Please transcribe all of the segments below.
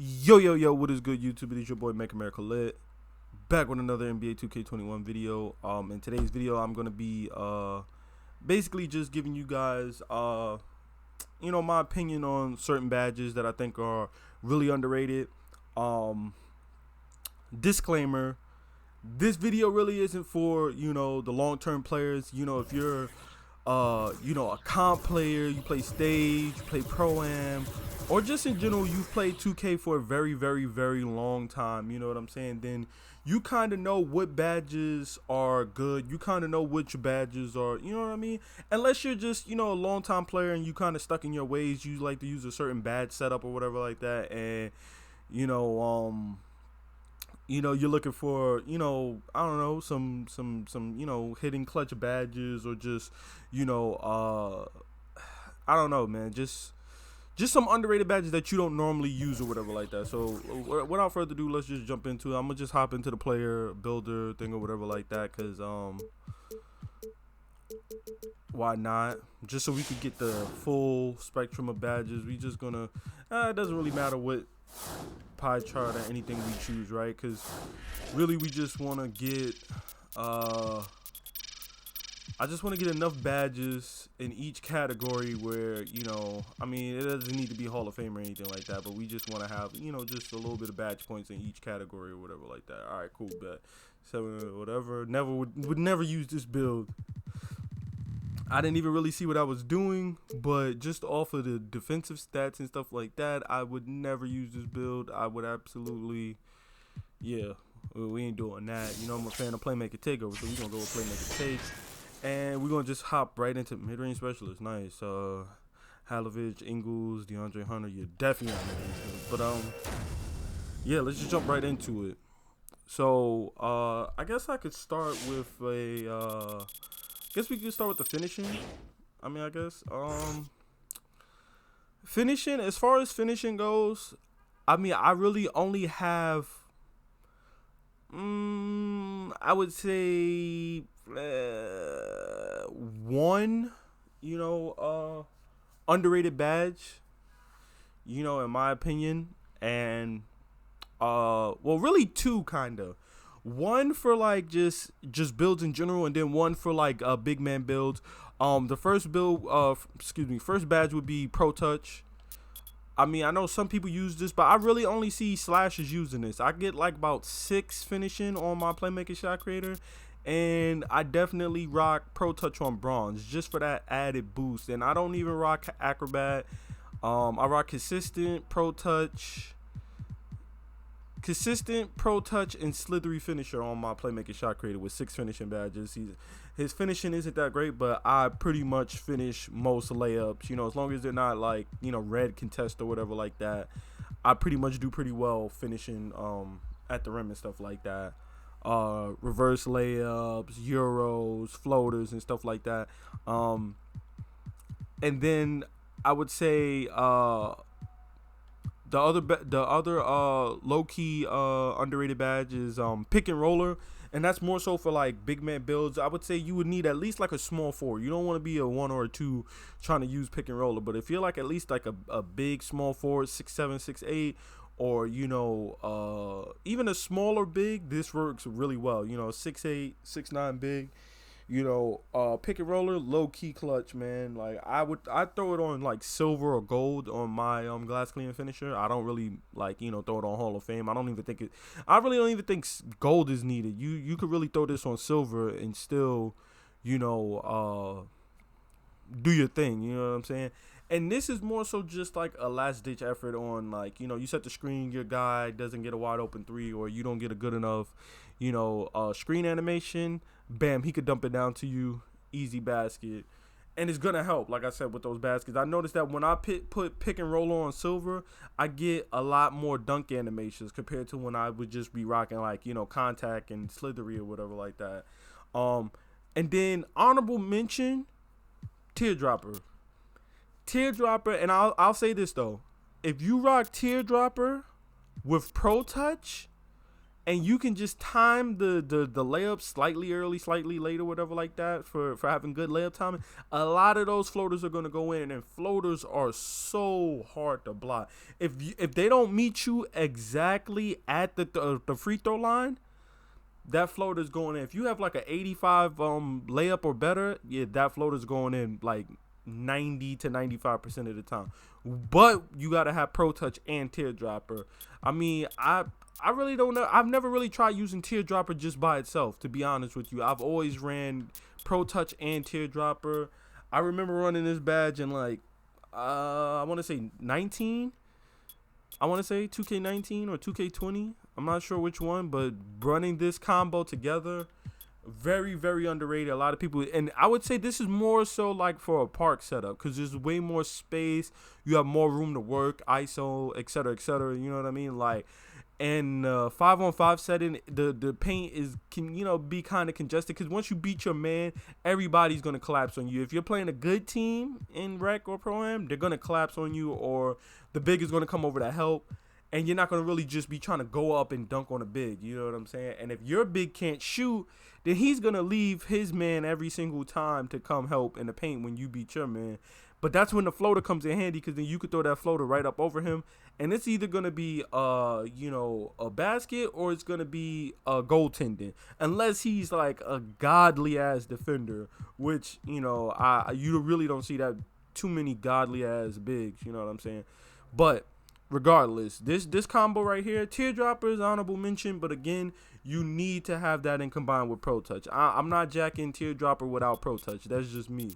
Yo, what is good, YouTube? It is your boy Make America Lit, back with another NBA2K21 video. In today's video, I'm gonna be basically just giving you guys my opinion on certain badges that I think are really underrated. Disclaimer: this video really isn't for the long-term players. If you're a comp player, you play stage, you play pro-am, or just in general you've played 2K for a very, very, very long time, you know what I'm saying, then you kind of know what badges are good. You kind of know which badges are, you know what I mean? Unless you're just, a long time player and you kind of stuck in your ways, you like to use a certain badge setup or whatever like that, and you're looking for, I don't know, some hitting clutch badges, or just, I don't know, man, just some underrated badges that you don't normally use or whatever like that. So without further ado, let's just jump into it. I'm gonna just hop into the player builder thing or whatever like that, cause why not? Just so we could get the full spectrum of badges. We just gonna it doesn't really matter what pie chart or anything we choose, right? Because really we just want to get I just want to get enough badges in each category where, I mean, it doesn't need to be Hall of Fame or anything like that, but we just want to have, just a little bit of badge points in each category or whatever like that. All right, cool, bet. 7 whatever. Never would never use this build. I didn't even really see what I was doing, but just off of the defensive stats and stuff like that, I would never use this build. I would absolutely, yeah, we ain't doing that. I'm a fan of Playmaker Takeover, so we're going to go with Playmaker Take. And we're going to just hop right into mid-range specialist. Nice. Halovich, Ingles, DeAndre Hunter. You're definitely on mid-range. But, yeah, let's just jump right into it. So, I guess I could start with I guess we could start with the finishing. Finishing, as far as finishing goes, I really only have, I would say, one, underrated badge, in my opinion, and really two, kind of. One for like just builds in general, and then one for like big man builds. The first first badge would be Pro Touch. I know some people use this, but I really only see slashers using this. I get like about 6 finishing on my Playmaker Shot Creator, and I definitely rock Pro Touch on bronze just for that added boost. And I don't even rock Acrobat. I rock consistent Pro Touch, and slithery finisher on my Playmaker Shot Creator with 6 finishing badges. His finishing isn't that great, but I pretty much finish most layups. As long as they're not like, red contest or whatever like that, I pretty much do pretty well finishing at the rim and stuff like that. Reverse layups, euros, floaters, and stuff like that. And then I would say the other low key underrated badge is pick and roller, and that's more so for like big man builds. I would say you would need at least like a small 4. You don't want to be a 1 or a 2 trying to use pick and roller, but if you're like at least like a big small 4, 6'7", 6'8", or even a smaller big, this works really well. 6'8", 6'9" big. Pick and roller, low key clutch, man. Like I'd throw it on like silver or gold on my glass cleaning finisher. I don't really like throw it on Hall of Fame. I really don't even think gold is needed. You could really throw this on silver and still do your thing. You know what I'm saying? And this is more so just like a last ditch effort on like, you set the screen, your guy doesn't get a wide open 3, or you don't get a good enough, screen animation. Bam, he could dump it down to you, easy basket. And it's going to help, like I said, with those baskets. I noticed that when I put pick and roll on silver, I get a lot more dunk animations compared to when I would just be rocking like, contact and slithery or whatever like that. And then honorable mention, teardropper, and I'll say this though, if you rock teardropper with Pro Touch and you can just time the layup slightly early, slightly later, whatever like that for having good layup timing. A lot of those floaters are gonna go in, and floaters are so hard to block. If they don't meet you exactly at the free throw line, that floater's going in. If you have like an 85 layup or better, yeah, that floater's going in like 90 to 95% of the time. But you gotta have Pro Touch and Teardropper. I mean, I really don't know. I've never really tried using Teardropper just by itself, to be honest with you. I've always ran Pro Touch and Teardropper. I remember running this badge in like I want to say 19. I want to say 2K19 or 2K20. I'm not sure which one, but running this combo together, very, very underrated. A lot of people, and I would say this is more so like for a park setup because there's way more space. You have more room to work, ISO, etc., etc. You know what I mean? Like, and 5-on-5 setting, the paint can be kind of congested because once you beat your man, everybody's gonna collapse on you. If you're playing a good team in rec or pro-am, they're gonna collapse on you, or the big is gonna come over to help, and you're not gonna really just be trying to go up and dunk on a big. You know what I'm saying? And if your big can't shoot, then he's gonna leave his man every single time to come help in the paint when you beat your man. But that's when the floater comes in handy because then you could throw that floater right up over him, and it's either gonna be a basket or it's gonna be a goaltending, unless he's like a godly ass defender, which you really don't see that too many godly ass bigs. You know what I'm saying? But regardless, this combo right here, Teardropper is honorable mention, but again, you need to have that in combined with Pro Touch. I'm not jacking Teardropper without Pro Touch. That's just me.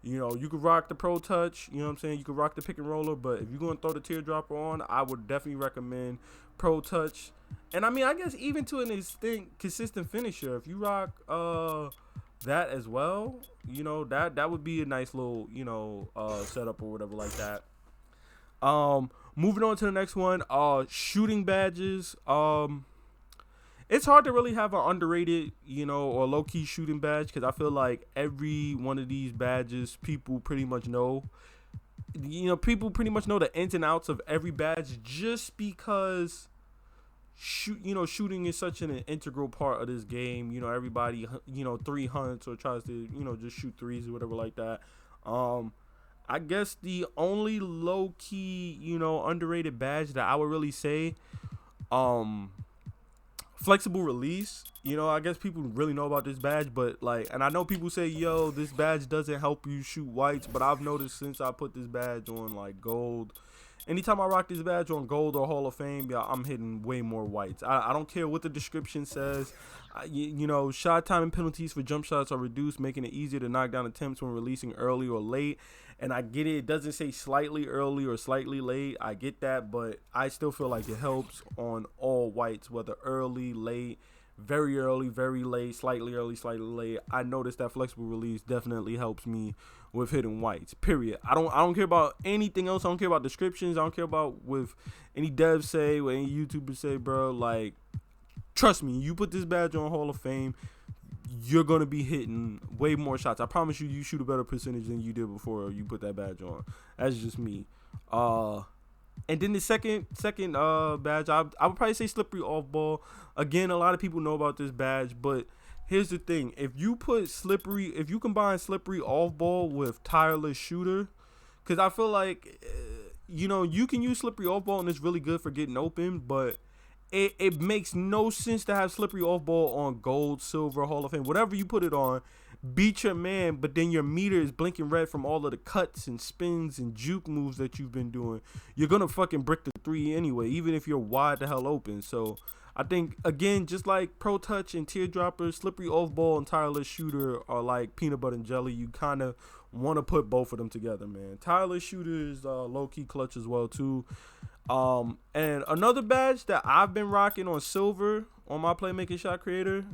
You could rock the Pro Touch, you know what I'm saying? You could rock the pick and roller, but if you're going to throw the Teardropper on, I would definitely recommend Pro Touch. And I mean, I guess even to an extent, consistent finisher, if you rock that as well, that would be a nice little, setup or whatever like that. Moving on to the next one, shooting badges. It's hard to really have an underrated, or low-key shooting badge because I feel like every one of these badges people pretty much know. People pretty much know the ins and outs of every badge just because shooting is such an integral part of this game. Everybody, 3 hunts or tries to, just shoot threes or whatever like that. I guess the only low-key, underrated badge that I would really say, flexible release. I guess people really know about this badge, but and I know people say, yo, this badge doesn't help you shoot whites, but I've noticed since I put this badge on gold, anytime I rock this badge on gold or Hall of Fame, I'm hitting way more whites. I don't care what the description says. Shot time and penalties for jump shots are reduced, making it easier to knock down attempts when releasing early or late. And I get it. It doesn't say slightly early or slightly late. I get that, but I still feel like it helps on all whites, whether early, late, very early, very late, slightly early, slightly late. I noticed that flexible release definitely helps me with hitting whites. Period. I don't care about anything else. I don't care about descriptions. I don't care about with any devs say, what any YouTubers say, bro. Trust me, you put this badge on Hall of Fame, you're going to be hitting way more shots. I promise you, you shoot a better percentage than you did before you put that badge on. That's just me. And then the second badge, I would probably say slippery off ball. Again, a lot of people know about this badge, but here's the thing. If you combine slippery off ball with tireless shooter, because I feel like, you can use slippery off ball and it's really good for getting open, but it makes no sense to have slippery off ball on gold, silver, Hall of Fame, whatever you put it on, beat your man, but then your meter is blinking red from all of the cuts and spins and juke moves that you've been doing. You're going to fucking brick the three anyway, even if you're wide the hell open. So I think, again, just like Pro Touch and Teardropper, slippery off ball and tireless shooter are like peanut butter and jelly. You kind of want to put both of them together, man. Tireless shooter is low-key clutch as well, too. And another badge that I've been rocking on silver on my playmaking shot creator,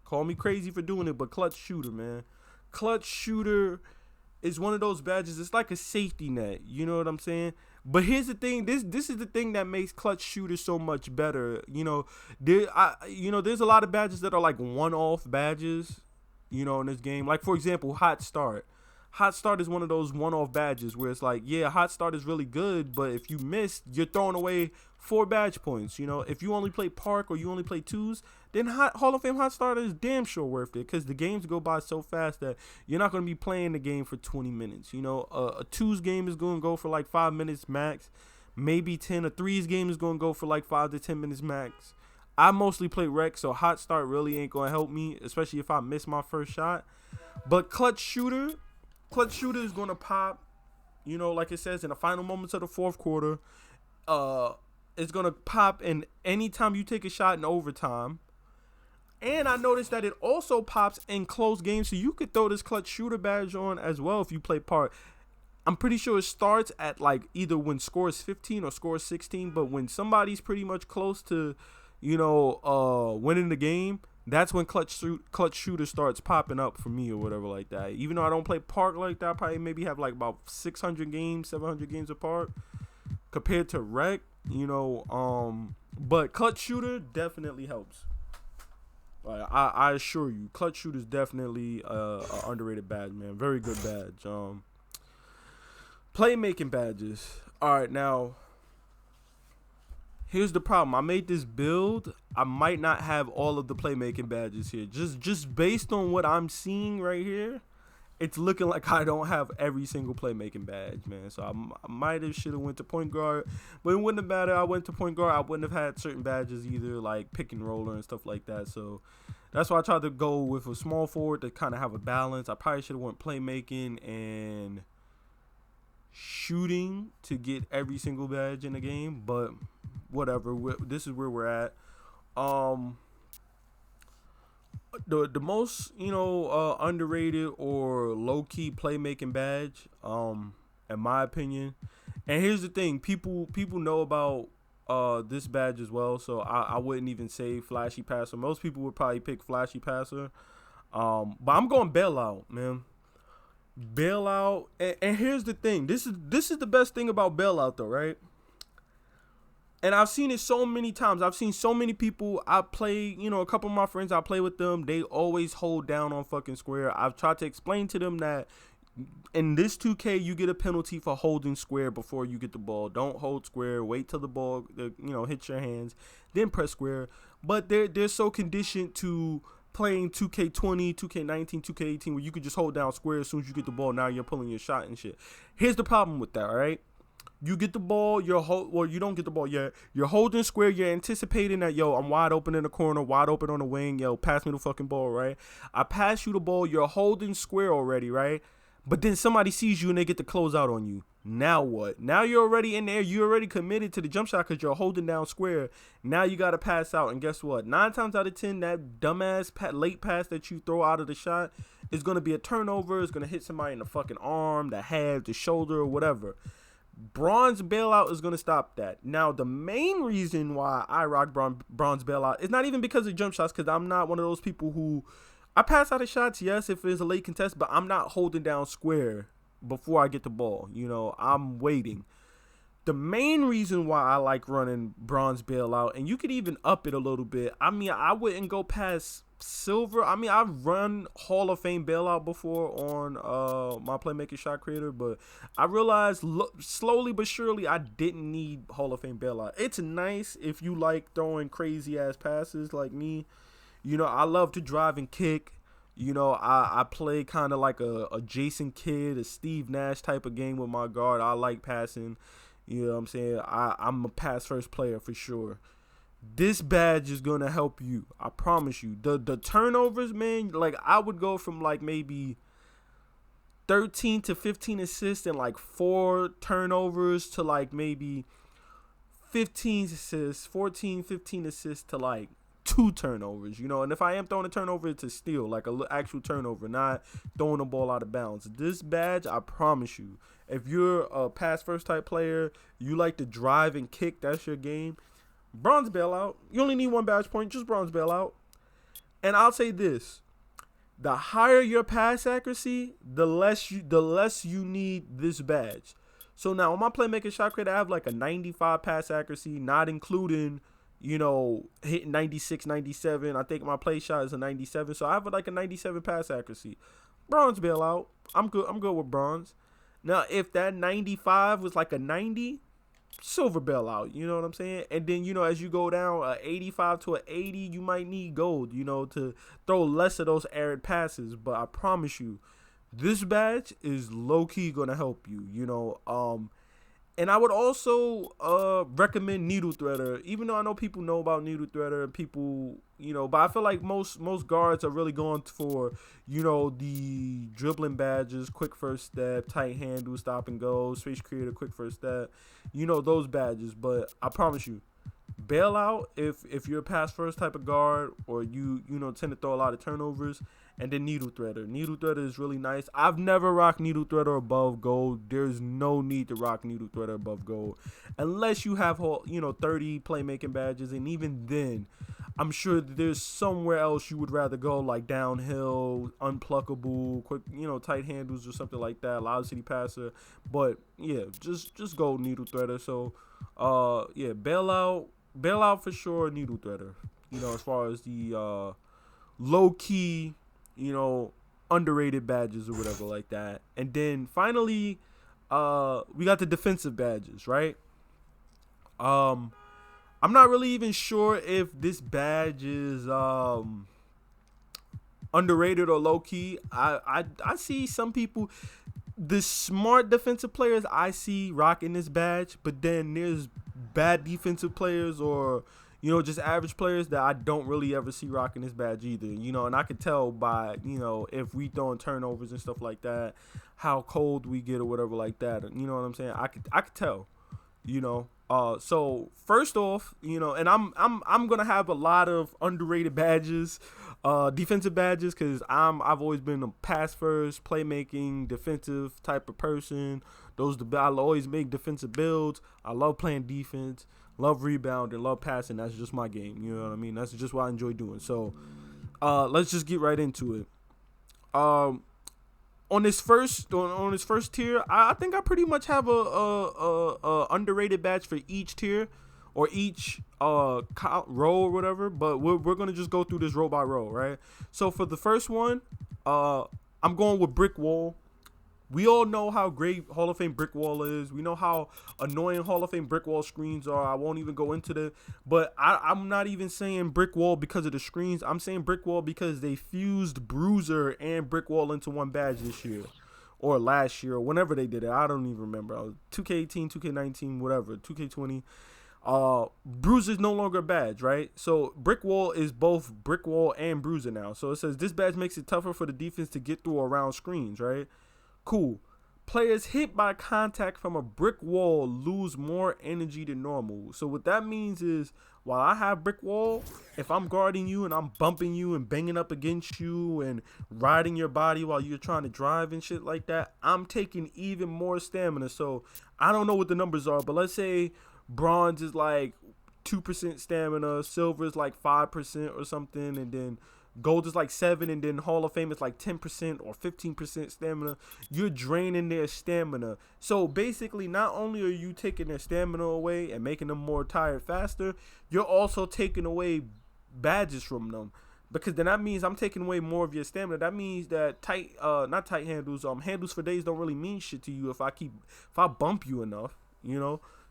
call me crazy for doing it, but clutch shooter, man. Clutch shooter is one of those badges. It's like a safety net. You know what I'm saying? But here's the thing. This is the thing that makes clutch shooter so much better. There's a lot of badges that are like one-off badges, in this game. Like, for example, hot start. Hot start is one of those one-off badges where it's like, yeah, hot start is really good, but if you miss, you're throwing away 4 badge points. You know, if you only play park or you only play twos, then Hall of Fame hot starter is damn sure worth it, because the games go by so fast that you're not going to be playing the game for 20 minutes. You know, a twos game is going to go for like 5 minutes max, maybe 10. A threes game is going to go for like 5 to 10 minutes max. I mostly play rec, so hot start really ain't going to help me, especially if I miss my first shot. But clutch shooter is going to pop, you know, like it says, in the final moments of the fourth quarter. It's going to pop in anytime you take a shot in overtime. And I noticed that it also pops in close games, so you could throw this clutch shooter badge on as well if you play part. I'm pretty sure it starts at like either when score is 15 or score is 16, but when somebody's pretty much close to, you know, winning the game, that's when clutch shooter starts popping up for me or whatever like that. Even though I don't play park like that, I probably maybe have like about 600 games, 700 games of park compared to rec, you know. But clutch shooter definitely helps. Like, I assure you, clutch shooter is definitely a underrated badge, man. Very good badge. Playmaking badges. All right, now here's the problem. I made this build. I might not have all of the playmaking badges here. Just based on what I'm seeing right here, it's looking like I don't have every single playmaking badge, man. So I might have should have went to point guard, but it wouldn't have mattered. I went to point guard. I wouldn't have had certain badges either, like pick and roller and stuff like that. So that's why I tried to go with a small forward to kind of have a balance. I probably should have went playmaking and shooting to get every single badge in the game, but whatever. This is where we're at. The most, you know, underrated or low-key playmaking badge, in my opinion. And here's the thing, people know about this badge as well, so I wouldn't even say flashy passer. Most people would probably pick flashy passer, but I'm going bailout, man. Bailout. And here's the thing, this is the best thing about bailout though, right? And I've seen it so many times. I've seen so many people. I play, you know, a couple of my friends, I play with them. They always hold down on fucking square. I've tried to explain to them that in this 2K, you get a penalty for holding square before you get the ball. Don't hold square. Wait till the ball, you know, hits your hands. Then press square. But they're so conditioned to playing 2K20, 2K19, 2K18, where you could just hold down square as soon as you get the ball. Now you're pulling your shot and shit. Here's the problem with that, all right? You get the ball, you don't get the ball yet. You're holding square, you're anticipating that, yo, I'm wide open in the corner, wide open on the wing, yo, pass me the fucking ball, right? I pass you the ball, you're holding square already, right? But then somebody sees you and they get to close out on you. Now what? Now you're already in there, you're already committed to the jump shot because you're holding down square. Now you got to pass out, and guess what? 9 times out of 10, that dumbass late pass that you throw out of the shot is going to be a turnover, it's going to hit somebody in the fucking arm, the head, the shoulder, or whatever. Bronze bailout is going to stop that. Now, the main reason why I rock bronze bailout is not even because of jump shots, because I'm not one of those people who, I pass out of shots, yes, if it's a late contest, but I'm not holding down square before I get the ball. You know, I'm waiting. The main reason why I like running bronze bailout, and you could even up it a little bit, I mean, I wouldn't go past silver. I mean, I've run Hall of Fame bailout before on my playmaker shot creator, but I realized slowly but surely I didn't need Hall of Fame bailout. It's nice if you like throwing crazy ass passes like me. You know, I love to drive and kick. You know, I play kind of like a Jason Kidd, a Steve Nash type of game with my guard. I like passing. You know what I'm saying? I'm a pass first player for sure. This badge is going to help you. I promise you. The turnovers, man, like I would go from like maybe 13 to 15 assists and like 4 turnovers to like maybe 15 assists, 14, 15 assists to like 2 turnovers, you know. And if I am throwing a turnover, it's a steal, like an actual turnover, not throwing the ball out of bounds. This badge, I promise you, if you're a pass first type player, you like to drive and kick, that's your game. Bronze bailout. You only need 1 badge point, just bronze bailout. And I'll say this: the higher your pass accuracy, the less you need this badge. So now on my playmaker shot creator, I have like a 95 pass accuracy, not including, you know, hitting 96, 97. I think my play shot is a 97. So I have like a 97 pass accuracy. Bronze bailout. I'm good. I'm good with bronze. Now, if that 95 was like a 90, silver bailout. You know what I'm saying? And then, as you go down 85 to a 80, you might need gold, to throw less of those arid passes. But I promise you, this badge is low key gonna help you. And I would also recommend Needle Threader, even though I know people know about Needle Threader and people, but I feel like most guards are really going for, the dribbling badges, quick first step, tight handle, stop and go, space creator, quick first step, those badges. But I promise you, bailout if you're a pass first type of guard, or you tend to throw a lot of turnovers. And then Needle Threader is really nice. I've never rocked Needle Threader above gold. There's no need to rock Needle Threader above gold unless you have 30 playmaking badges. And even then, I'm sure that there's somewhere else you would rather go, like downhill, unpluckable, quick, tight handles or something like that, loud city passer. But yeah, just go Needle Threader. So yeah, bailout for sure, Needle Threader. As far as the low key, underrated badges or whatever like that. And then finally, we got the defensive badges, right? I'm not really even sure if this badge is underrated or low key. I see some people, the smart defensive players I see rocking this badge, but then there's bad defensive players or just average players that I don't really ever see rocking this badge either, and I could tell by, if we throwing turnovers and stuff like that, how cold we get or whatever like that. You know what I'm saying? I could tell, so first off, and I'm going to have a lot of underrated badges, defensive badges, cause I've always been a pass first, playmaking, defensive type of person. I'll always make defensive builds. I love playing defense. Love rebound and love passing. That's just my game. You know what I mean? That's just what I enjoy doing. So, let's just get right into it. On this first tier, I think I pretty much have a underrated badge for each tier or each row or whatever. But we're gonna just go through this row by row, right? So for the first one, I'm going with Brick Wall. We all know how great Hall of Fame brick wall is. We know how annoying Hall of Fame brick wall screens are. I won't even go into that. But I'm not even saying brick wall because of the screens. I'm saying brick wall because they fused Bruiser and brick wall into one badge this year. Or last year, or whenever they did it. I don't even remember. 2K18, 2K19, whatever. 2K20. Bruiser's no longer a badge, right? So brick wall is both brick wall and Bruiser now. So it says this badge makes it tougher for the defense to get through around screens, right? Cool. Players hit by contact from a brick wall lose more energy than normal. So what that means is, while I have brick wall, if I'm guarding you and I'm bumping you and banging up against you and riding your body while you're trying to drive and shit like that, I'm taking even more stamina. So I don't know what the numbers are, but let's say bronze is like 2% stamina, silver is like 5% or something, and then gold is like 7%, and then Hall of Fame is like 10% or 15% stamina. You're draining their stamina. So basically, not only are you taking their stamina away and making them more tired faster, you're also taking away badges from them. Because then that means I'm taking away more of your stamina. That means that not tight handles, handles for days don't really mean shit to you if I bump you enough,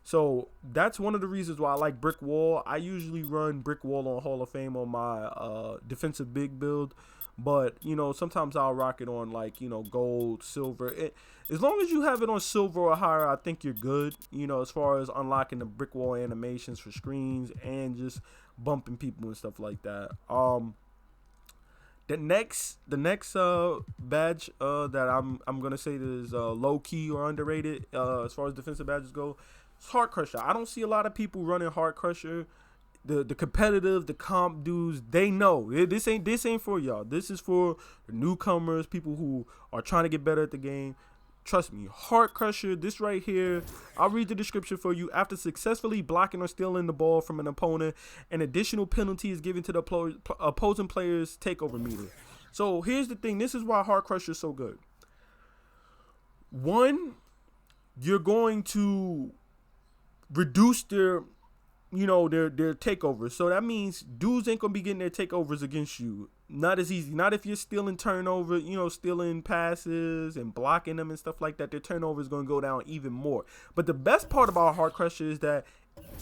So that's one of the reasons why I like brick wall. I usually run brick wall on Hall of Fame on my defensive big build, but sometimes I'll rock it on like gold, silver. As long as you have it on silver or higher, I think you're good. As far as unlocking the brick wall animations for screens and just bumping people and stuff like that. The next badge that I'm gonna say is low key or underrated as far as defensive badges go. It's Heart Crusher. I don't see a lot of people running Heart Crusher. The competitive, the comp dudes, they know this ain't for y'all. This is for the newcomers, people who are trying to get better at the game. Trust me, Heart Crusher, this right here, I'll read the description for you. After successfully blocking or stealing the ball from an opponent, an additional penalty is given to the opposing player's takeover meter. So here's the thing. This is why Heart Crusher is so good. One, you're going to reduce their takeovers. So that means dudes ain't gonna be getting their takeovers against you. Not as easy. Not if you're stealing turnover, stealing passes and blocking them and stuff like that. Their turnover is going to go down even more. But the best part about Heart Crusher is that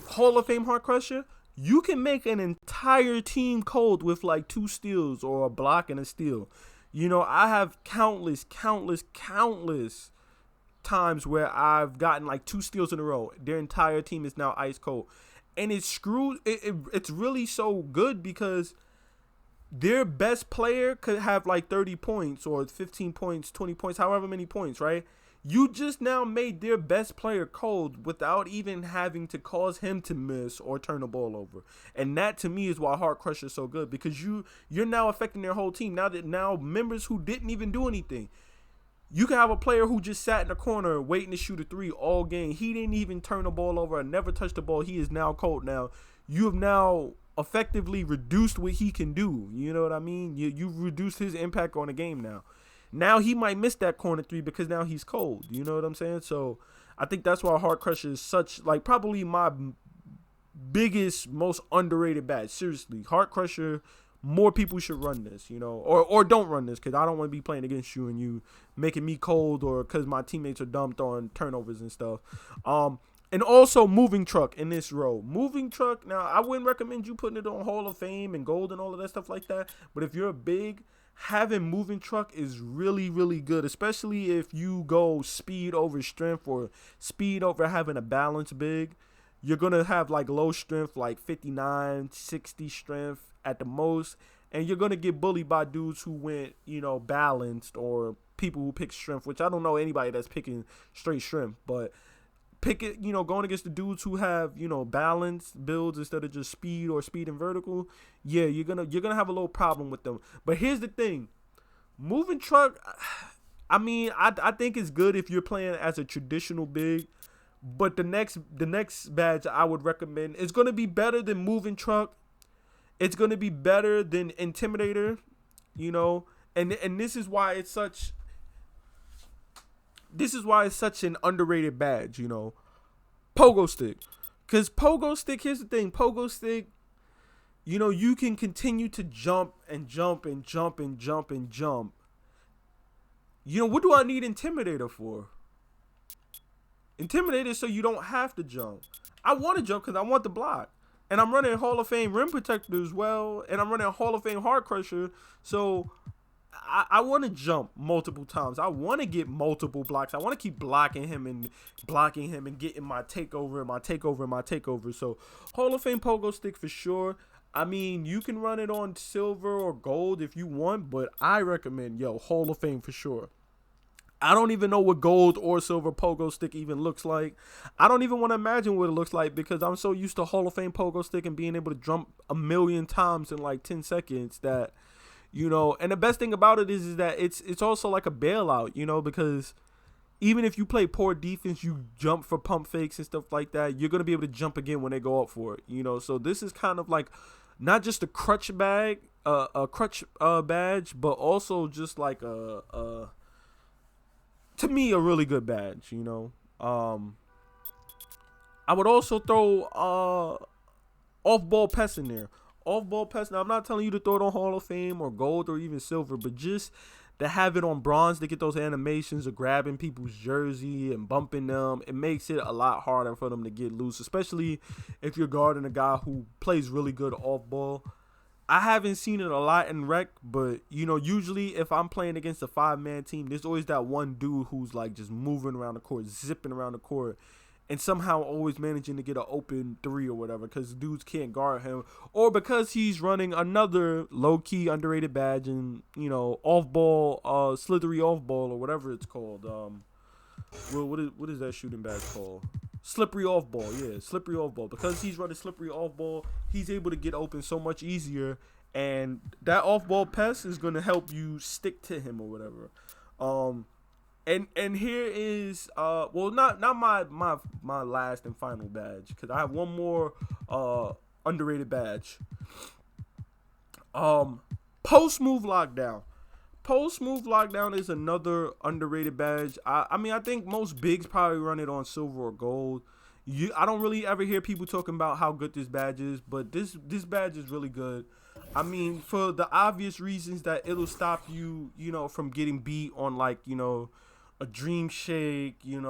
Hall of Fame Heart Crusher, you can make an entire team cold with like 2 steals or a block and a steal. I have countless times where I've gotten like 2 steals in a row. Their entire team is now ice cold. And it's really so good because their best player could have like 30 points or 15 points, 20 points, however many points, right? You just now made their best player cold without even having to cause him to miss or turn the ball over. And that to me is why Heart Crusher is so good, because you're now affecting their whole team. Now members who didn't even do anything. You can have a player who just sat in the corner waiting to shoot a 3 all game. He didn't even turn the ball over and never touched the ball. He is now cold. Now you have now effectively reduced what he can do. You know what I mean? You've reduced his impact on the game now. Now he might miss that corner 3 because now he's cold. You know what I'm saying? So I think that's why Heart Crusher is such, like, probably my biggest, most underrated badge. Seriously, Heart Crusher, more people should run this, or don't run this, because I don't want to be playing against you and you making me cold, or because my teammates are dumb throwing turnovers and stuff. And also Moving Truck in this row. Moving Truck, now I wouldn't recommend you putting it on Hall of Fame and Gold and all of that stuff like that. But if you're a big, having Moving Truck is really, really good. Especially if you go speed over strength or speed over having a balanced big. You're going to have like low strength, like 59, 60 strength at the most. And you're going to get bullied by dudes who went, balanced, or people who pick strength, which I don't know anybody that's picking straight strength. But pick it, going against the dudes who have, balanced builds instead of just speed or speed and vertical. Yeah, you're gonna have a little problem with them. But here's the thing. Moving Truck, I mean, I think it's good if you're playing as a traditional big. But the next badge I would recommend is gonna be better than Moving Truck. It's gonna be better than Intimidator, and this is why it's such an underrated badge, Pogo Stick. Because Pogo Stick, here's the thing. Pogo Stick, you can continue to jump and jump and jump and jump and jump. What do I need Intimidator for? Intimidator so you don't have to jump. I want to jump because I want the block. And I'm running Hall of Fame Rim Protector as well. And I'm running Hall of Fame Heart Crusher. So I want to jump multiple times. I want to get multiple blocks. I want to keep blocking him and getting my takeover and my takeover and my takeover. So Hall of Fame Pogo Stick for sure. I mean, you can run it on silver or gold if you want, but I recommend, Hall of Fame for sure. I don't even know what gold or silver Pogo Stick even looks like. I don't even want to imagine what it looks like because I'm so used to Hall of Fame Pogo Stick and being able to jump a million times in like 10 seconds that, and the best thing about it is that it's also like a bailout, because even if you play poor defense, you jump for pump fakes and stuff like that, you're going to be able to jump again when they go up for it, so this is kind of like not just a crutch badge, but also just like to me, a really good badge, I would also throw off-ball pests in there. Off-ball pests. Now, I'm not telling you to throw it on Hall of Fame or gold or even silver, but just to have it on bronze to get those animations of grabbing people's jersey and bumping them. It makes it a lot harder for them to get loose, especially if you're guarding a guy who plays really good off-ball. I haven't seen it a lot in rec, but, usually if I'm playing against a 5-man team, there's always that one dude who's, like, just moving around the court, zipping around the court, and somehow always managing to get an open 3 or whatever because dudes can't guard him, or because he's running another low-key underrated badge and, off-ball, slithery off-ball or whatever it's called. What is that shooting badge called? Slippery off ball, yeah, slippery off ball. Because he's running slippery off ball, he's able to get open so much easier, and that off ball pest is gonna help you stick to him or whatever. And here is not my last and final badge, because I have one more underrated badge. Post move lockdown. Post move lockdown is another underrated badge. I mean, I think most bigs probably run it on silver or gold. I don't really ever hear people talking about how good this badge is, but this badge is really good. I mean, for the obvious reasons that it'll stop you, from getting beat on like, a dream shake, an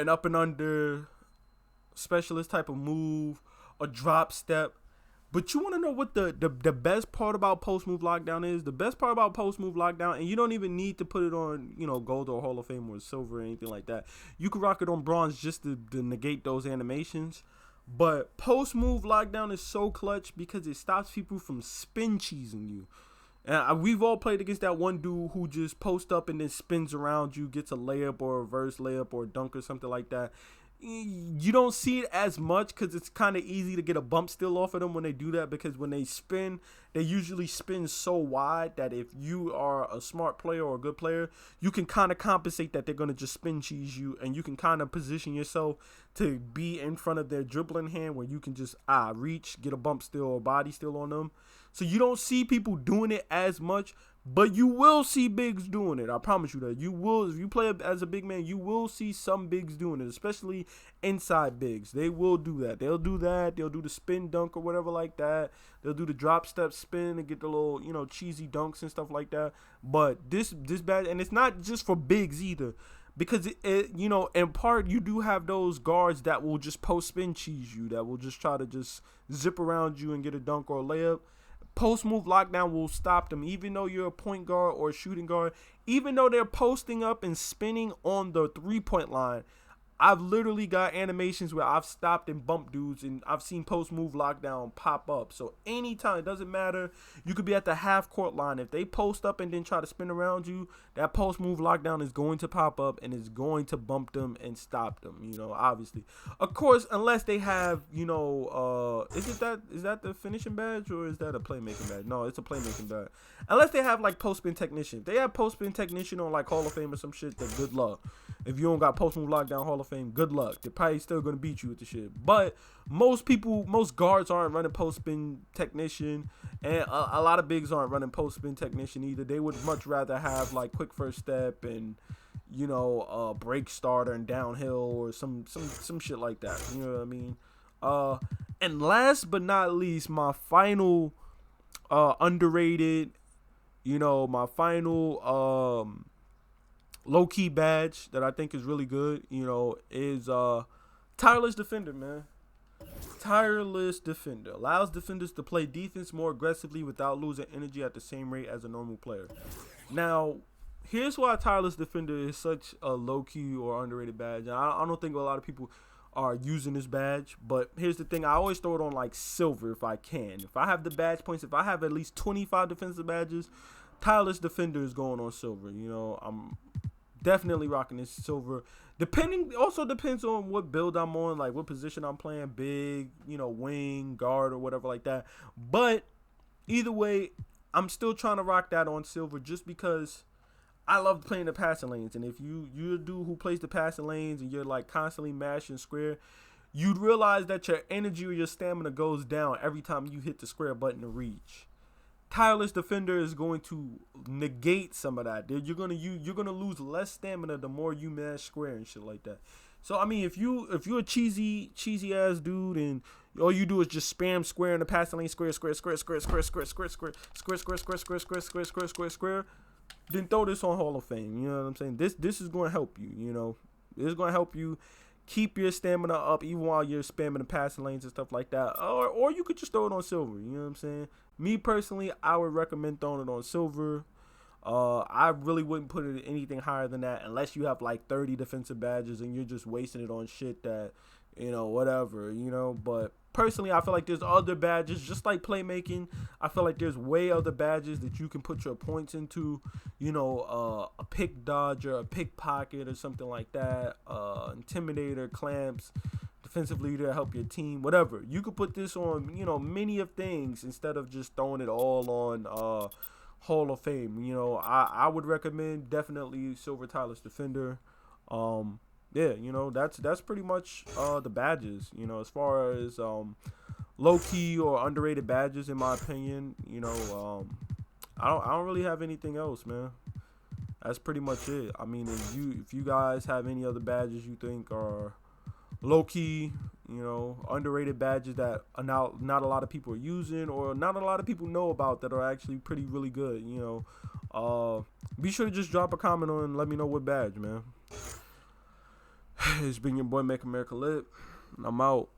up and under specialist type of move, a drop step. But you want to know what the best part about post move lockdown is? The best part about post move lockdown, and you don't even need to put it on, gold or Hall of Fame or silver or anything like that. You can rock it on bronze just to negate those animations. But post move lockdown is so clutch because it stops people from spin cheesing you. And we've all played against that one dude who just posts up and then spins around you, gets a layup or a reverse layup or a dunk or something like that. You don't see it as much because it's kind of easy to get a bump steal off of them when they do that, because when they spin, they usually spin so wide that if you are a smart player or a good player, you can kind of compensate that they're going to just spin cheese you, and you can kind of position yourself to be in front of their dribbling hand where you can just reach, get a bump steal or body steal on them. So you don't see people doing it as much, but you will see bigs doing it. I promise you that. You will, if you play as a big man, you will see some bigs doing it, especially inside bigs. They will do that. They'll do that. They'll do the spin dunk or whatever like that. They'll do the drop step spin and get the little, cheesy dunks and stuff like that. But this bad, and it's not just for bigs either, because it in part you do have those guards that will just post spin cheese you, that will just try to just zip around you and get a dunk or a layup. Post move lockdown will stop them, even though you're a point guard or a shooting guard, even though they're posting up and spinning on the 3-point line. I've literally got animations where I've stopped and bumped dudes, and I've seen post move lockdown pop up. So anytime, it doesn't matter. You could be at the half court line. If they post up and then try to spin around you, that post move lockdown is going to pop up and is going to bump them and stop them. Obviously, of course, unless they have, is that the finishing badge or is that a playmaking badge? No, it's a playmaking badge. Unless they have like post spin technician. If they have post spin technician on like Hall of Fame or some shit, then good luck. If you don't got post move lockdown Hall of Fame, good luck. They're probably still gonna beat you with the shit. But most guards aren't running post spin technician, and a lot of bigs aren't running post spin technician either. They would much rather have like quick first step and break starter and downhill or some shit like that. You know what I mean? And last but not least, my final underrated, my final low-key badge that I think is really good, is tireless defender, man. Tireless defender allows defenders to play defense more aggressively without losing energy at the same rate as a normal player. Now, here's why tireless defender is such a low-key or underrated badge. And I don't think a lot of people are using this badge, but here's the thing. I always throw it on like silver if I can. If I have the badge points, if I have at least 25 defensive badges, tireless defender is going on silver. I'm definitely rocking this silver. Also depends on what build I'm on, like what position I'm playing, big, wing, guard, or whatever like that. But either way, I'm still trying to rock that on silver just because I love playing the passing lanes. And if you're a dude who plays the passing lanes and you're like constantly mashing square, you'd realize that your energy or your stamina goes down every time you hit the square button to reach. Tireless defender is going to negate some of that. You're gonna lose less stamina the more you mash square and shit like that. So I mean, if you're a cheesy ass dude and all you do is just spam square in the passing lane, square, then throw this on Hall of Fame. You know what I'm saying? This is going to help you. This is going to help you keep your stamina up even while you're spamming the passing lanes and stuff like that. Or you could just throw it on silver. You know what I'm saying? Me personally, I would recommend throwing it on silver. I really wouldn't put it anything higher than that unless you have like 30 defensive badges and you're just wasting it on shit that, whatever, But personally, I feel like there's other badges, just like playmaking. I feel like there's way other badges that you can put your points into, a pick dodger, a pickpocket or something like that, intimidator, clamps, defensive leader, help your team, whatever. You could put this on, many of things instead of just throwing it all on Hall of Fame. I would recommend definitely silver tireless defender. Yeah, that's pretty much the badges. As far as low key or underrated badges, in my opinion, I don't really have anything else, man. That's pretty much it. I mean, if you guys have any other badges you think are low key, underrated badges that are not a lot of people are using or not a lot of people know about that are actually pretty really good. Be sure to just drop a comment on and let me know what badge, man. It's been your boy Make America Lit, and I'm out.